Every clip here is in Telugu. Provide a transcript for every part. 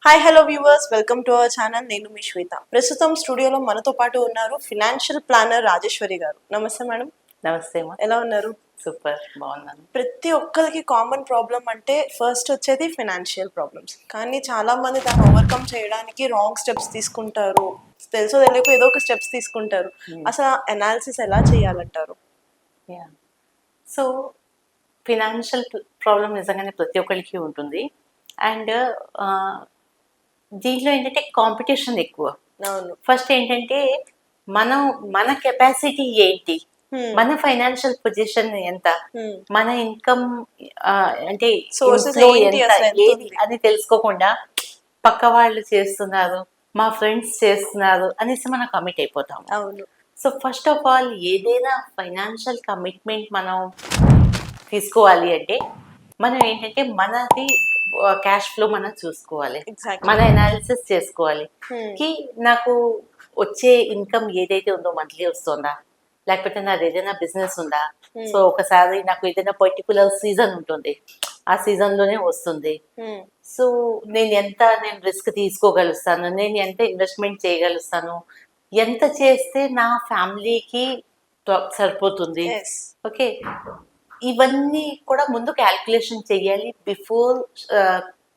Hi hello viewers, welcome to our channel. నేను మీ శ్వేత. ప్రస్తుతం స్టూడియోలో మనతో పాటు ఉన్నారు ఫినాన్షియల్ ప్లానర్ రాజేశ్వరి గారు. నమస్తే మేడం. నమస్తే మా. ఎలా ఉన్నారు? సూపర్, బాగున్నాను. ప్రతి ఒక్కరికి కామన్ ప్రాబ్లం అంటే ఫస్ట్ వచ్చేది ఫినాన్షియల్ ప్రాబ్లమ్స్. కానీ చాలా మంది దాన్ని ఓవర్కమ్ చేయడానికి రాంగ్ స్టెప్స్ తీసుకుంటారు. తెలుసో తెలియక ఏదో ఒక స్టెప్స్ తీసుకుంటారు. అసలు అనాలిసిస్ ఎలా చేయాలంటారు? సో ఫినాన్షియల్ ప్రాబ్లం నిజంగానే ప్రతి ఒక్కరికి ఉంటుంది. అండ్ దీంట్లో ఏంటంటే కాంపిటీషన్ ఎక్కువ. అవును. ఫస్ట్ ఏంటంటే మన కెపాసిటీ ఏంటి, మన ఫైనాన్షియల్ పొజిషన్ ఎంత, మన ఇన్కమ్ అంటే Sources inflow ఏంటి, ఎంత, అసలు ఎంత ఏది ఉంది? అని తెలుసుకోకుండా పక్క వాళ్ళు చేస్తున్నారు, మా ఫ్రెండ్స్ చేస్తున్నారు అనేసి మనం కమిట్ అయిపోతాం. అవును. సో ఫస్ట్ ఆఫ్ ఆల్ ఏదైనా ఫైనాన్షియల్ కమిట్మెంట్ మనం తీసుకోవాలి అంటే మనం ఏంటంటే మనది క్యాష్ ఫ్లో మనం చూసుకోవాలి, Exactly. మన అనాలిసిస్ చేసుకోవాలి. కి నాకు వచ్చే ఇన్కమ్ ఏదైతే ఉందో మంత్లీ వస్తుందా, లేకపోతే నాది ఏదైనా బిజినెస్ ఉందా. సో ఒకసారి నాకు ఏదైనా పర్టికులర్ సీజన్ ఉంటుంది, ఆ సీజన్ లోనే వస్తుంది. సో నేను రిస్క్ తీసుకోగలుగుతాను, నేను ఎంత ఇన్వెస్ట్మెంట్ చేయగలుగుతాను, ఎంత చేస్తే నా ఫ్యామిలీకి సరిపోతుంది. Yes. ఓకే, ఇవన్నీ కూడా ముందు క్యాల్కులేషన్ చేయాలి before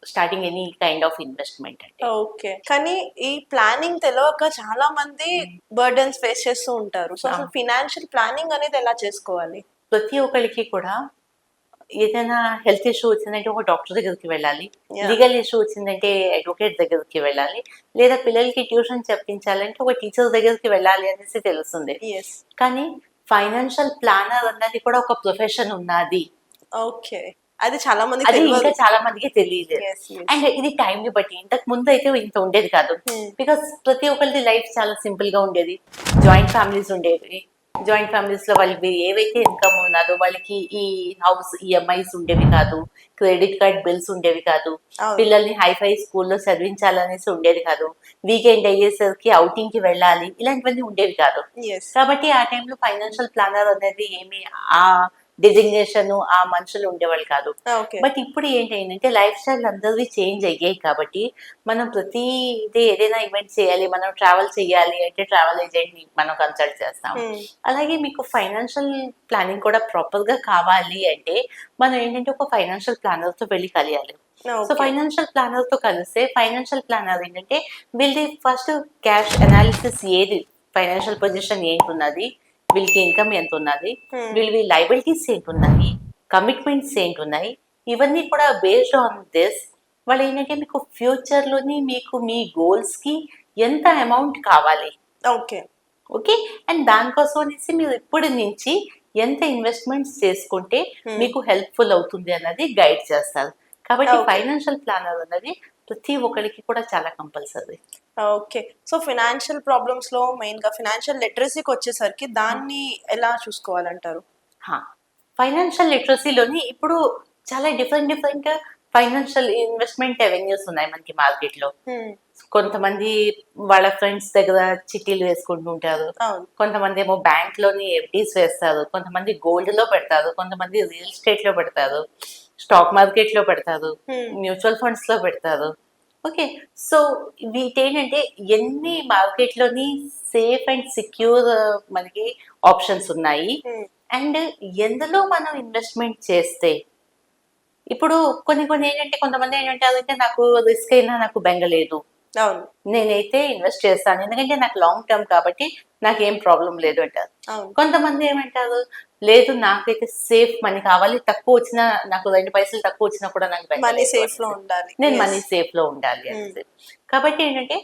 starting any kind of investment. అంటే ఓకే, కానీ ఈ ప్లానింగ్ తెలియక చాలా మంది బర్డన్స్ ఫేస్ చేస్తూ ఉంటారు. సో అసలు ఫినాన్షియల్ ప్లానింగ్ అనేది ఎలా చేసుకోవాలి? ప్రతి ఒక్కరికి కూడా ఏదైనా హెల్త్ ఇష్యూ వచ్చిందంటే ఒక డాక్టర్ దగ్గరికి వెళ్ళాలి, Yeah. లీగల్ ఇష్యూ వచ్చిందంటే అడ్వకేట్ దగ్గరికి వెళ్ళాలి, లేదా పిల్లలకి ట్యూషన్ చెప్పించాలంటే ఒక టీచర్ దగ్గరికి వెళ్ళాలి అనేసి తెలుస్తుంది. Yes. కానీ ఫైనాన్షియల్ ప్లానర్ అన్నది కూడా ఒక ప్రొఫెషన్ ఉన్నది, ఓకే, అది చాలా మంది అది ఇంకా చాలా మందికి తెలియదు. Yes, yes. అండ్ ఇది టైం ని బట్టి, ఇంతకు ముందు అయితే ఇంత ఉండేది కాదు. బికాస్ ప్రతి ఒక్కరిది లైఫ్ చాలా సింపుల్ గా ఉండేది. జాయింట్ ఫ్యామిలీస్ ఉండేవి. జాయింట్ ఫ్యామిలీస్ లో వాళ్ళకి ఏవైతే ఇన్కమ్ ఉన్నదో వాళ్ళకి ఈ హౌస్ ఈఎంఐస్ ఉండేవి కాదు, క్రెడిట్ కార్డ్ బిల్స్ ఉండేవి కాదు, అవును. పిల్లల్ని హైఫై స్కూల్లో చదివించాలనేసి ఉండేది కాదు, వీకెండ్ అయ్యేసరికి అవుటింగ్ కి వెళ్ళాలి, ఇలాంటివన్నీ ఉండేవి కాదు. Yes. కాబట్టి ఆ టైంలో ఫైనాన్షియల్ ప్లానర్ అనేది ఏమి ఆ డెసిగ్నేషన్ ఆ మనుషులు ఉండేవాళ్ళు కాదు. ఓకే. బట్ ఇప్పుడు ఏంటంటే లైఫ్ స్టైల్ అందరివి చేంజ్ అయ్యాయి కాబట్టి మనం ప్రతిదీ ఏదైనా ఈవెంట్ చేయాలి, మనం ట్రావెల్ చేయాలి అంటే ట్రావెల్ ఏజెంట్ ని మనం కన్సల్ట్ చేస్తాం. అలాగే మీకు ఫైనాన్షియల్ ప్లానింగ్ కూడా ప్రాపర్ గా కావాలి అంటే మనం ఏంటంటే ఒక ఫైనాన్షియల్ ప్లానర్ తో వెళ్ళి కలియాలి. సో ఫైనాన్షియల్ ప్లానర్ తో కలిస్తే ఫైనాన్షియల్ ప్లానర్ ఏంటంటే వీళ్ళది ఫస్ట్ క్యాష్ అనాలిసిస్, ఏది ఫైనాన్షియల్ పొజిషన్ ఏంటి ఉన్నది, వీళ్ళకి ఇన్కమ్ ఎంత ఉన్నది, వీళ్ళవి లైబిలిటీస్ ఏంటి ఉన్నాయి, కమిట్మెంట్స్ ఏంటి ఉన్నాయి, ఇవన్నీ కూడా బేస్డ్ ఆన్ దిస్ వాళ్ళు ఏంటంటే మీకు ఫ్యూచర్ లోని మీకు మీ గోల్స్ కి ఎంత అమౌంట్ కావాలి. ఓకే. ఓకే, అండ్ దానికోసం అనేసి మీరు ఇప్పటి నుంచి ఎంత ఇన్వెస్ట్మెంట్స్ చేసుకుంటే మీకు హెల్ప్ఫుల్ అవుతుంది అన్నది గైడ్ చేస్తారు. కాబట్టి ఫైనాన్షియల్ ప్లానర్ అన్నది ప్రతి ఒక్కరికి కూడా చాలా compulsory. Okay, so financial problems లో మెయిన్ గా ఫినాన్షియల్ లిటరసీకి వచ్చేసరికి దాన్ని ఎలా చూసుకోవాలంటారు? ఫైనాన్షియల్ లిటరసీలోని ఇప్పుడు చాలా డిఫరెంట్ ఫైనాన్షియల్ ఇన్వెస్ట్మెంట్ అవెన్యూస్ ఉన్నాయి మనకి మార్కెట్ లో. కొంతమంది వాళ్ళ ఫ్రెండ్స్ దగ్గర చిట్టీలు వేసుకుంటూ ఉంటారు, కొంతమంది ఏమో బ్యాంక్ లోని ఎఫ్డీస్ వేస్తారు, కొంతమంది గోల్డ్ లో పెడతారు, కొంతమంది రియల్ ఎస్టేట్ లో పెడతారు, స్టాక్ మార్కెట్ లో పెడతారు, మ్యూచువల్ ఫండ్స్ లో పెడతారు. ఓకే, సో వీటేంటంటే ఎన్ని మార్కెట్ లోని సేఫ్ అండ్ సెక్యూర్ మనకి ఆప్షన్స్ ఉన్నాయి. అండ్ ఎందులో మనం ఇన్వెస్ట్మెంట్ చేస్తే ఇప్పుడు కొన్ని ఏంటంటే కొంతమంది ఏంటంటే నాకు రిస్క్ అయినా నాకు బెంగలేదు, నేనైతే ఇన్వెస్ట్ చేస్తాను ఎందుకంటే నాకు లాంగ్ టర్మ్ కాబట్టి నాకేం ప్రాబ్లం లేదు అంటారు. కొంతమంది ఏమంటారు, లేదు నాకైతే సేఫ్ మనీ కావాలి, తక్కువ వచ్చినా నాకు 2 పైసలు తక్కువ వచ్చినా కూడా నాకు మనీ సేఫ్ లో ఉండాలి, నేను మనీ సేఫ్ లో ఉండాలి అనేసి. కాబట్టి ఏంటంటే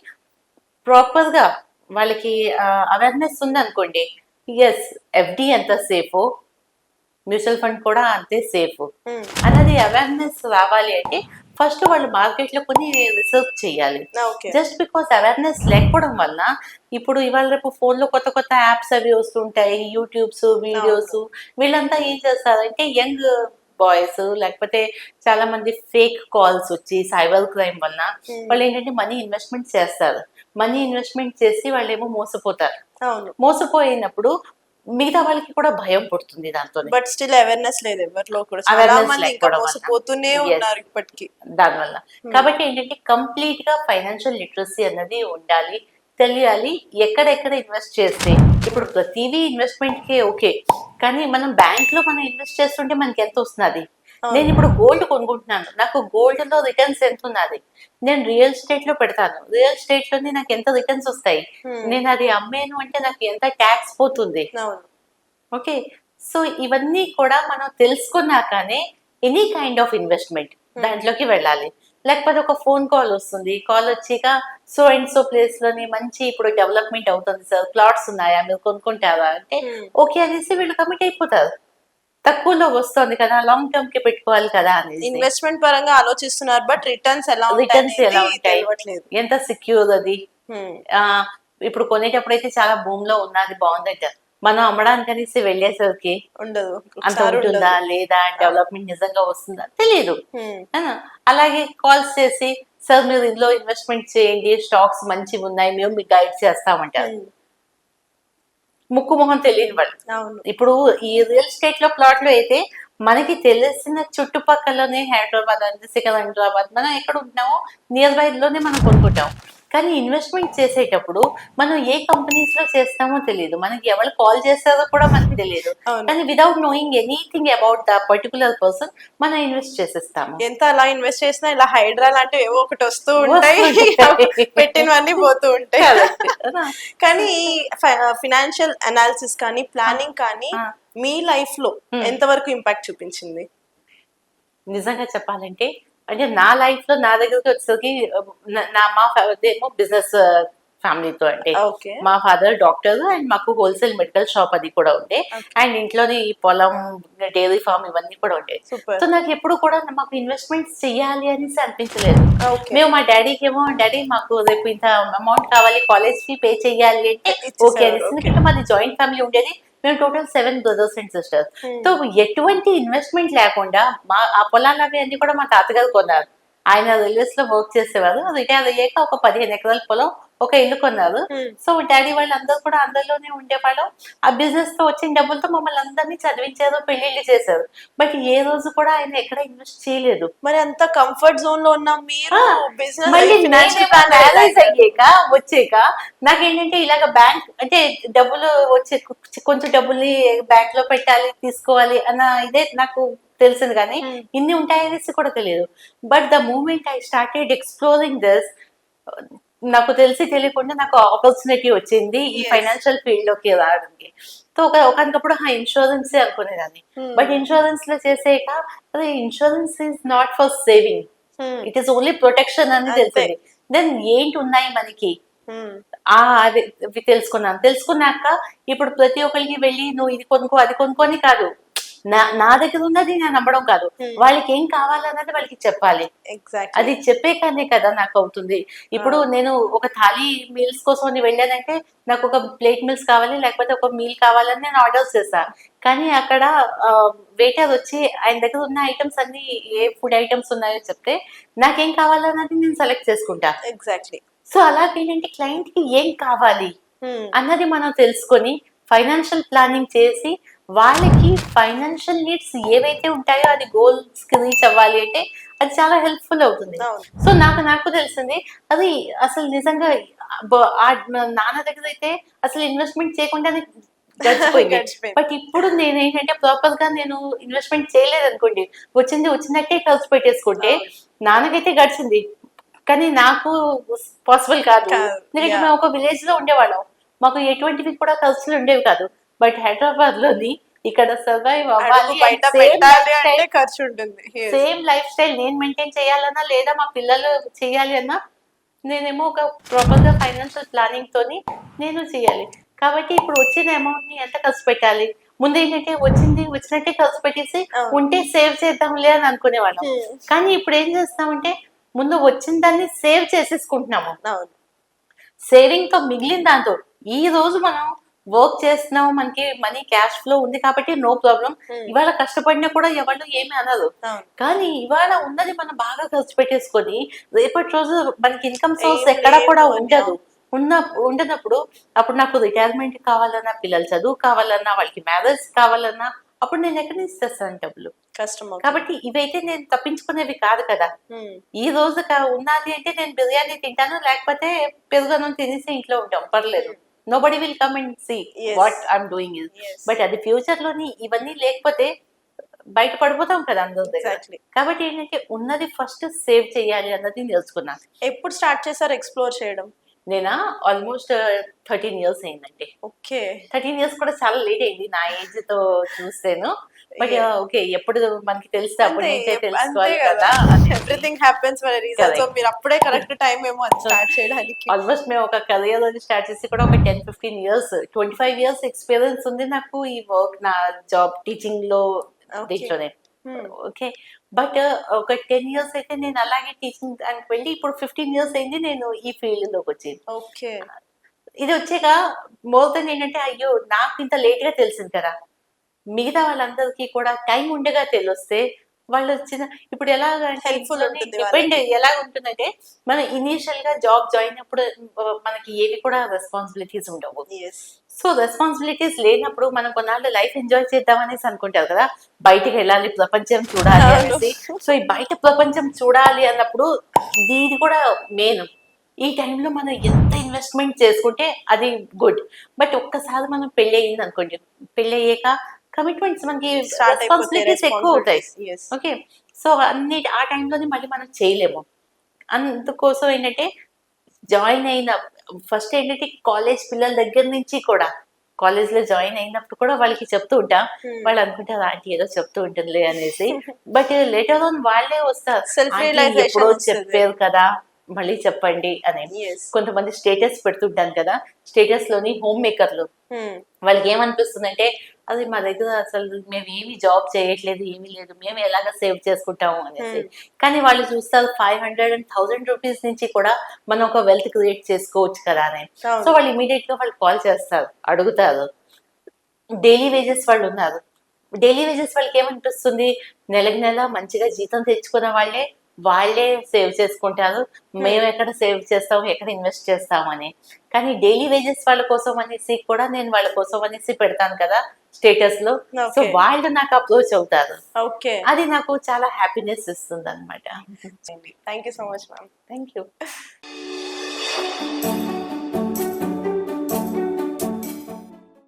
ప్రాపర్ గా వాళ్ళకి అవేర్నెస్ ఉంది అనుకోండి, ఎస్ ఎఫ్డి ఎంత సేఫో మ్యూచువల్ ఫండ్ కూడా అంతే సేఫ్ అన్నది అవేర్నెస్ రావాలి అంటే ఫస్ట్ వాళ్ళు మార్కెట్ లో కొన్ని రీసెర్చ్ చేయాలి. జస్ట్ బికాస్ అవేర్నెస్ లేకపోవడం వల్ల ఇప్పుడు ఇవాళ రేపు ఫోన్ లో కొత్త యాప్స్ అవి వస్తుంటాయి, యూట్యూబ్స్ వీడియోస్, వీళ్ళంతా ఏం చేస్తారంటే యంగ్ బాయ్స్ లేకపోతే చాలా మంది ఫేక్ కాల్స్ వచ్చి సైబర్ క్రైమ్ వల్ల వాళ్ళు ఏంటంటే మనీ ఇన్వెస్ట్మెంట్ చేస్తారు. మనీ ఇన్వెస్ట్మెంట్ చేసి వాళ్ళు ఏమో మోసపోతారు. మోసపోయినప్పుడు మిగతా వాళ్ళకి కూడా భయం పుడుతుంది దాంతో. బట్ స్టిల్ అవేర్నెస్ లేదు ఎవరిలో కూడా, చాలా Awareness మంది ఇంకా లేకపోవడం వల్ల. మోసపోతూనే Yes. ఉన్నారు ఇప్పటికి. దానివల్ల కాబట్టి ఏంటంటే కంప్లీట్ గా ఫైనాన్షియల్ లిటరసీ అన్నది ఉండాలి, తెలియాలి. ఎక్కడెక్కడ ఇన్వెస్ట్ చేస్తే ఇప్పుడు ప్రతిదీ ఇన్వెస్ట్మెంట్ కే ఓకే, కానీ మనం బ్యాంక్ లో మనం ఇన్వెస్ట్ చేస్తుంటే మనకి ఎంత వస్తున్నది? నేను ఇప్పుడు గోల్డ్ కొనుక్కుంటున్నాను, నాకు గోల్డ్ లో రిటర్న్స్ ఎంత ఉన్నది? నేను రియల్ ఎస్టేట్ లో పెడతాను, రియల్ ఎస్టేట్ లోనే నాకు ఎంత రిటర్న్స్ వస్తాయి? నేను అది అమ్మేను అంటే నాకు ఎంత ట్యాక్స్ పోతుంది? అవును. ఓకే, సో ఇవన్నీ కూడా మనం తెలుసుకున్నాకనే ఎనీ కైండ్ ఆఫ్ ఇన్వెస్ట్మెంట్ దాంట్లోకి వెళ్ళాలి. లేకపోతే ఒక ఫోన్ కాల్ వస్తుంది, కాల్ వచ్చాక సో అండ్ సో ప్లేస్ లోని మంచి ఇప్పుడు డెవలప్మెంట్ అవుతుంది సార్, ప్లాట్స్ ఉన్నాయా, మీరు కొనుక్కుంటారా అంటే ఓకే అనేసి వీళ్ళు కమిట్ అయిపోతారు. తక్కువలో వస్తుంది కదా, లాంగ్ టర్మ్ కి పెట్టుకోవాలి కదా అనేసి. ఇన్వెస్ట్మెంట్ పరంగా ఆలోచిస్తున్నారు, బట్ రిటర్న్స్ ఎలా రిటర్న్స్ ఎలా ఉంటాయి ఉంటాయి, తెలియట్లేదు. ఎంత సెక్యూర్ అది. ఆ ఇప్పుడు కొనేటప్పుడు అయితే చాలా భూమ్ లో ఉన్నది బాగుందట, మనం అమ్మడానికి అనేసి వెళ్ళేసరికి ఉండదు, అంత ఉంటుందా లేదా, డెవలప్మెంట్ నిజంగా వస్తుందా తెలియదు. అలాగే కాల్స్ చేసి సార్ మీరు ఇందులో ఇన్వెస్ట్మెంట్ చేయండి, స్టాక్స్ మంచివి ఉన్నాయి, మేము మీకు గైడ్ చేస్తామంటారు. ముక్కు మొహం తెలియని వాళ్ళు. ఇప్పుడు ఈ రియల్ ఎస్టేట్ లో ప్లాట్ లో అయితే మనకి తెలిసిన చుట్టుపక్కలనే హైదరాబాద్ అంటే సికింద్రాబాద్, మనం ఎక్కడ ఉంటున్నామో నియర్ బై లోనే మనం కొనుక్కుంటాం. కానీ ఇన్వెస్ట్మెంట్ చేసేటప్పుడు మనం ఏ కంపెనీస్ లో చేస్తామో తెలియదు, మనకి ఎవరు కాల్ చేస్తారో కూడా మనకి తెలియదు. కానీ without knowing anything about the particular person మనం ఇన్వెస్ట్ చేసేస్తాము. ఎంత అలా ఇన్వెస్ట్ చేసినా ఇలా హైడ్రా లాంటివి ఏవో ఒకటి వస్తూ ఉంటాయి, పెట్టినవన్నీ పోతూ ఉంటాయి. కానీ ఫినాన్షియల్ అనాలిసిస్ కానీ ప్లానింగ్ కానీ మీ లైఫ్ లో ఎంతవరకు ఇంపాక్ట్ చూపించింది? నిజంగా చెప్పాలంటే అంటే నా లైఫ్ లో నా దగ్గరికి వచ్చేసరికి మా ఫాదర్ ఏమో బిజినెస్ ఫ్యామిలీతో, అంటే మా ఫాదర్ డాక్టర్ అండ్ మాకు హోల్సేల్ మెడికల్ షాప్ అది కూడా ఉండే, అండ్ ఇంట్లోనే ఈ పొలం, డైరీ ఫార్మ్ ఇవన్నీ కూడా ఉండే. సో నాకు ఎప్పుడు కూడా మాకు ఇన్వెస్ట్మెంట్స్ చెయ్యాలి అనేసి అనిపించలేదు. మేము మా డాడీకి ఏమో డాడీ మాకు రేపు ఇంత అమౌంట్ కావాలి, కాలేజ్ ఫీ పే చెయ్యాలి అంటే ఓకే అనేసి. ఎందుకంటే మాది జాయింట్ ఫ్యామిలీ ఉండేది, మేము total 7 brothers and sisters. So ఎటువంటి ఇన్వెస్ట్మెంట్ లేకుండా ఆ పొలాలు అవి అన్ని కూడా మా తాతగారు కొన్నారు. ఆయన రైల్వేస్ లో వర్క్ చేసేవారు, రిటైర్ అయ్యాక ఒక 15 ఎకరాల పొలం, ఒక ఇల్లు కొన్నారు. సో డాడీ వాళ్ళు అందరూ కూడా అందులోనే ఉండేవాళ్ళు. ఆ బిజినెస్ తో వచ్చిన డబ్బులతో మమ్మల్ని అందరినీ చదివించారు, పెళ్లిళ్ళు చేశారు. బట్ ఏ రోజు కూడా ఆయన ఎక్కడ ఇన్వెస్ట్ చేయలేదు. మరి అంత కంఫర్ట్ జోన్ లో ఉన్న మీరు మ్యారేజ్ అయ్యాక వచ్చాక నాకేంటంటే ఇలాగ బ్యాంక్ అంటే డబ్బులు వచ్చే కొంచెం డబ్బుల్ని బ్యాంక్ లో పెట్టాలి, తీసుకోవాలి అన్న ఇదే నాకు తెలిసింది, కానీ ఇన్ని ఉంటాయనేసి కూడా తెలియదు. But the moment I started exploring this, నాకు తెలిసి తెలియకుండా నాకు ఆపర్చునిటీ వచ్చింది ఈ ఫైనాన్షియల్ ఫీల్డ్ లోకి రావడానికి. సో ఒకనకప్పుడు ఇన్సూరెన్స్ అనుకునేదాన్ని, బట్ ఇన్సూరెన్స్ లో చేసాక అదే insurance is not for saving, it is only protection అని తెలిసింది. దెన్ ఏంటి ఉన్నాయి మనకి అది తెలుసుకున్నాక ఇప్పుడు ప్రతి ఒక్కరికి వెళ్ళి నువ్వు ఇది కొనుక్కో అది కొనుక్కొని కాదు, నా దగ్గర ఉన్నది నేను నమ్మడం కాదు, వాళ్ళకి ఏం కావాలన్నది వాళ్ళకి చెప్పాలి. అది చెప్పే కానీ కదా నాకు అవుతుంది. ఇప్పుడు నేను ఒక థాలీ మీల్స్ కోసం వెళ్ళానంటే నాకు ఒక ప్లేట్ మీల్స్ కావాలి, లేకపోతే ఒక మీల్ కావాలని నేను ఆర్డర్ చేస్తా. కానీ అక్కడ వెయిటర్ వచ్చి ఆయన దగ్గర ఉన్న ఐటమ్స్ అన్ని ఏ ఫుడ్ ఐటమ్స్ ఉన్నాయో చెప్తే నాకేం కావాలన్నది నేను సెలెక్ట్ చేసుకుంటా. ఎగ్జాక్ట్లీ. సో అలాగేంటంటే క్లయింట్ కి ఏం కావాలి అన్నది మనం తెలుసుకొని ఫైనాన్షియల్ ప్లానింగ్ చేసి వాళ్ళకి ఫైనాన్షియల్ నీడ్స్ ఏవైతే ఉంటాయో అది గోల్స్ కి రీచ్ అవ్వాలి అంటే అది చాలా హెల్ప్ఫుల్ అవుతుంది. సో నాకు తెలిసింది అది అసలు నిజంగా నాన్న దగ్గర అయితే అసలు ఇన్వెస్ట్మెంట్ చేయకుండానే గడిచిపోయింది. బట్ ఇప్పుడు నేను ఏంటంటే ప్రాపర్ గా నేను ఇన్వెస్ట్మెంట్ చేయలేదు అనుకోండి, వచ్చినట్టే ఖర్చు పెట్టేసుకుంటే నాన్నకైతే గడిచింది, కానీ నాకు పాసిబుల్ కాదు. ఎందుకంటే మేము ఒక విలేజ్ లో ఉండేవాళ్ళం, మాకు ఎటువంటివి కూడా ఖర్చులు ఉండేవి కాదు. బట్ హైదరాబాద్ లోని ఇక్కడ సర్వైవ్ అవ్వాలి, ఖర్చు ఉంటుంది, సేమ్ లైఫ్ స్టైల్ నేను మెయింటైన్ చేయాలన్నా లేదా మా పిల్లలు చేయాలి అన్నా నేనేమో ఒక ప్రాపర్ గా ఫైనాన్షియల్ ప్లానింగ్ తోని నేను చేయాలి. కాబట్టి ఇప్పుడు వచ్చిన అమౌంట్ ని ఎంత ఖర్చు పెట్టాలి, ముందు ఏంటంటే వచ్చినట్టే ఖర్చు పెట్టేసి ఉంటే సేవ్ చేద్దాంలే అని అనుకునేవాళ్ళం. కానీ ఇప్పుడు ఏం చేస్తామంటే ముందు వచ్చిన దాన్ని సేవ్ చేసేసుకుంటున్నాము. సేవింగ్ తో మిగిలిన దాంతో ఈ రోజు మనం వర్క్ చేస్తున్నాము, మనకి మనీ క్యాష్ ఫ్లో ఉంది కాబట్టి నో ప్రాబ్లం, ఇవాళ కష్టపడినా కూడా ఎవరు ఏమి అనరు. కానీ ఇవాళ ఉన్నది మనం బాగా ఖర్చు పెట్టేసుకొని రేపటి రోజు మనకి ఇన్కమ్ సోర్స్ ఎక్కడ కూడా ఉండదు. ఉండనప్పుడు అప్పుడు నాకు రిటైర్మెంట్ కావాలన్నా, పిల్లల చదువు కావాలన్నా, వాళ్ళకి మ్యారేజ్ కావాలన్నా అప్పుడు నేను ఎక్కడి నుంచి తెస్తాను డబ్బులు? కష్టం అవుతుంది. కాబట్టి ఇవైతే నేను తప్పించుకునేవి కాదు కదా. ఈ రోజు ఉన్నది అంటే నేను బిర్యానీ తింటాను, లేకపోతే పెరుగన్నం తినేసి ఇంట్లో ఉంటాం, పర్లేదు. Nobody will come and see Yes. What I'm doing is. Yes. But అది ఫ్యూచర్ లోని ఇవన్నీ లేకపోతే బయట పడిపోతాం కదా అందరి దగ్గర. Exactly. కాబట్టి ఏంటంటే ఉన్నది ఫస్ట్ సేవ్ చేయాలి అన్నది నేర్చుకున్నాను. ఎప్పుడు స్టార్ట్ చేశారు ఎక్స్ప్లోర్ చేయడం? నేనా ఆల్మోస్ట్ 13 ఇయర్స్ అయిందండి. ఓకే. 13 ఇయర్స్ కూడా చాలా లేట్ అయింది నా ఏజ్ తో చూస్తేను. But Yeah. ఓకే, ఎప్పుడు మనకి తెలిస్తే అప్పటి నుంచే అంతే తెలుసుకోవాలి కదా, కదా. Everything happens for reason. So Correct. మీరు అప్పుడే కరెక్ట్ టైం ఏమో అది స్టార్ట్ చేయడానికి. ఆల్మోస్ట్ మేము ఒక కెరియర్ అది స్టార్ట్ చేసి కూడా ఒక 10-15 ఇయర్స్, 25 ఇయర్స్ ఎక్స్పీరియన్స్ ఉంది నాకు ఈ వర్క్, నా జాబ్ టీచింగ్ లో, Okay. దీంట్లోనే. ఓకే, బట్ ఒక 10 ఇయర్స్ అయితే నేను అలాగే టీచింగ్ అని వెళ్ళి ఇప్పుడు 15 ఇయర్స్ అయింది నేను ఈ ఫీల్డ్ లోకి వచ్చేది. ఓకే. ఇది వచ్చాక మోర్ దెన్ ఏంటంటే, అయ్యో నాకు ఇంత లేట్ గా తెలిసింది కదా, మిగతా వాళ్ళందరికీ కూడా టైం ఉండగా తెలిస్తే వాళ్ళు వచ్చిన ఇప్పుడు ఎలా Helpful ఉంటుంది డిపెండ్ ఎలా ఉంటుందంటే, మనం ఇనీషియల్ గా జాబ్ జాయిన్ అప్పుడు మనకి ఏవి కూడా రెస్పాన్సిబిలిటీస్ ఉండవు. Yes. సో రెస్పాన్సిబిలిటీస్ లేనప్పుడు మనం కొన్నాళ్ళు లైఫ్ ఎంజాయ్ చేద్దాం అనేసి అనుకుంటారు కదా, బయటికి వెళ్ళాలి, ప్రపంచం చూడాలి అనేసి. సో ఈ బయట ప్రపంచం చూడాలి అన్నప్పుడు ఇది కూడా మెయిన్. ఈ టైంలో మనం ఎంత ఇన్వెస్ట్మెంట్ చేసుకుంటే అది గుడ్. బట్ ఒక్కసారి మనం పెళ్లి అయ్యింది అనుకోండి, పెళ్లి అయ్యాక కమిట్మెంట్స్ మనకి Start అయిపోతాయి రెస్పాన్సిబిలిటీస్ ఎక్కువ అవుతాయి. responsibilities. Yes. ఓకే, సో అన్ని ఆ టైంలోనే మళ్ళీ మనం చేయలేము. అందుకోసం ఏంటంటే జాయిన్ అయిన ఫస్ట్ ఏంటంటే కాలేజ్ పిల్లల దగ్గర నుంచి కూడా, కాలేజ్ లో జాయిన్ అయినప్పుడు కూడా వాళ్ళకి చెప్తూ ఉంటాం. వాళ్ళు అనుకుంటారు ఆంటీ ఏదో చెప్తూ ఉంటుందిలే అనేసి, బట్ లేటర్ ఆన్ వాళ్ళే వస్తారు, Self "ఆంటీ realization ఎప్పుడో వస్తుంది. చెప్పారు కదా, మళ్ళీ చెప్పండి" అని. Yes. కొంతమంది స్టేటస్ పెడుతుంటాను కదా, స్టేటస్ లోని హోమ్ మేకర్లు, వాళ్ళకి ఏమనిపిస్తుందంటే, అది మా దగ్గర అసలు మేము ఏమి జాబ్ చేయట్లేదు, ఏమీ లేదు, మేము ఎలాగ సేవ్ చేసుకుంటాము అనేసి. కానీ వాళ్ళు చూస్తారు 500 and 1000 రూపీస్ నుంచి కూడా మనం ఒక వెల్త్ క్రియేట్ చేసుకోవచ్చు కదా అని. అవును. సో వాళ్ళు ఇమీడియట్ గా వాళ్ళు కాల్ చేస్తారు, అడుగుతారు. డైలీ వేజెస్ వాళ్ళు ఉన్నారు, డైలీ వేజెస్ వాళ్ళకి ఏమనిపిస్తుంది, నెలకు నెల మంచిగా జీతం తెచ్చుకున్న వాళ్ళే సేవ్ చేసుకుంటారు, మేము ఎక్కడ సేవ్ చేస్తాము, ఎక్కడ ఇన్వెస్ట్ చేస్తామని. కానీ డైలీ వేజెస్ వాళ్ళ కోసం అనేసి కూడా నేను వాళ్ళ కోసం అనేసి పెడతాను కదా స్టేటస్ లో. So Okay. వాళ్ళు నాకు అప్రోచ్ అవుతారు, ఓకే. అది నాకు చాలా హ్యాపీనెస్ ఇస్తుంది అనమాట. Thank you so much ma'am. Thank you.